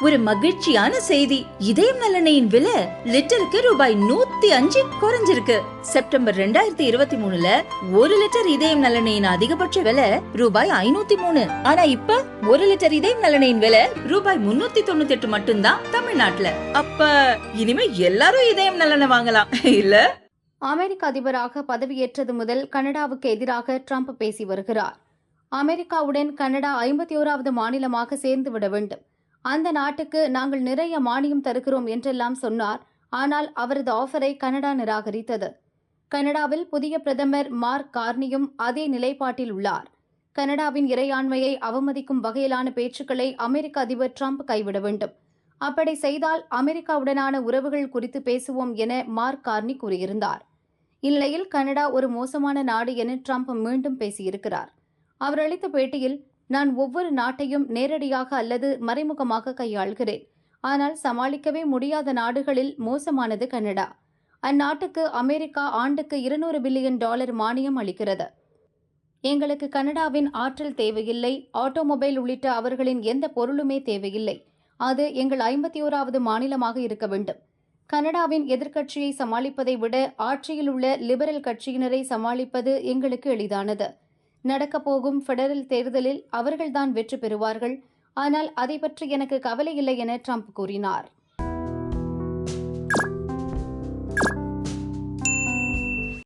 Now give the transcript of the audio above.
ஒரு மகிழ்ச்சியான செய்தி. இதயம் நல்லெண்ணெயின் விலை லிட்டருக்கு ரூபாய் 105 குறைஞ்சிருக்கு. செப்டம்பர் 2023ல 1 லிட்டர் இதயம் நல்லெண்ணெயின் அதிகபட்ச விலை ரூபாய் 503. ஆனா இப்ப 1 லிட்டர் இதயம் நல்லெண்ணெயின் விலை ரூபாய் 398 மட்டும்தான் தமிழ்நாட்டுல. அப்ப இனிமே எல்லாரும் இதயம் நல்லெண்ணெய் வாங்கலாம் இல்ல? அமெரிக்க அதிபராக பதவியேற்றது முதல் கனடாவுக்கு எதிராக ட்ரம்ப் பேசி வருகிறார். அமெரிக்காவுடன் கனடா 51வது மாநிலமாக சேர்ந்துவிட வேண்டும். அந்த நாட்டுக்கு நாங்கள் நிறைய மானியம் தருகிறோம் என்றெல்லாம் சொன்னார். ஆனால் அவரது ஆஃபரை கனடா நிராகரித்தது. கனடாவில் புதிய பிரதமர் மார்க் கார்னியும் அதே நிலைப்பாட்டில் உள்ளார். கனடாவின் இறையாண்மையை அவமதிக்கும் வகையிலான பேச்சுக்களை அமெரிக்க அதிபர் ட்ரம்ப் கைவிட வேண்டும். அப்படி செய்தால் அமெரிக்காவுடனான உறவுகள் குறித்து பேசுவோம் என மார்க் கார்னி கூறியிருந்தார். இந்நிலையில் கனடா ஒரு மோசமான நாடு என ட்ரம்ப் மீண்டும் பேசியிருக்கிறார். அவர் அளித்த பேட்டியில், நான் ஒவ்வொரு நாட்டையும் நேரடியாக அல்லது மறைமுகமாக கையாள்கிறேன். ஆனால் சமாளிக்கவே முடியாத நாடுகளில் மோசமானது கனடா. அந்நாட்டுக்கு அமெரிக்கா ஆண்டுக்கு $200 பில்லியன் மானியம் அளிக்கிறது. எங்களுக்கு கனடாவின் ஆற்றல் தேவையில்லை. ஆட்டோமொபைல் உள்ளிட்ட அவர்களின் எந்த பொருளுமே தேவையில்லை. அது எங்கள் 51வது மாநிலமாக இருக்க வேண்டும். கனடாவின் எதிர்க்கட்சியை சமாளிப்பதை விட ஆட்சியில் உள்ள லிபரல் கட்சியினரை சமாளிப்பது எங்களுக்கு எளிதானது. நடக்கப்போகும் ஃபெடரல் தேர்தலில் அவர்கள்தான் வெற்றி பெறுவார்கள். ஆனால் அதை பற்றி எனக்கு கவலை இல்லை என ட்ரம்ப் கூறினார்.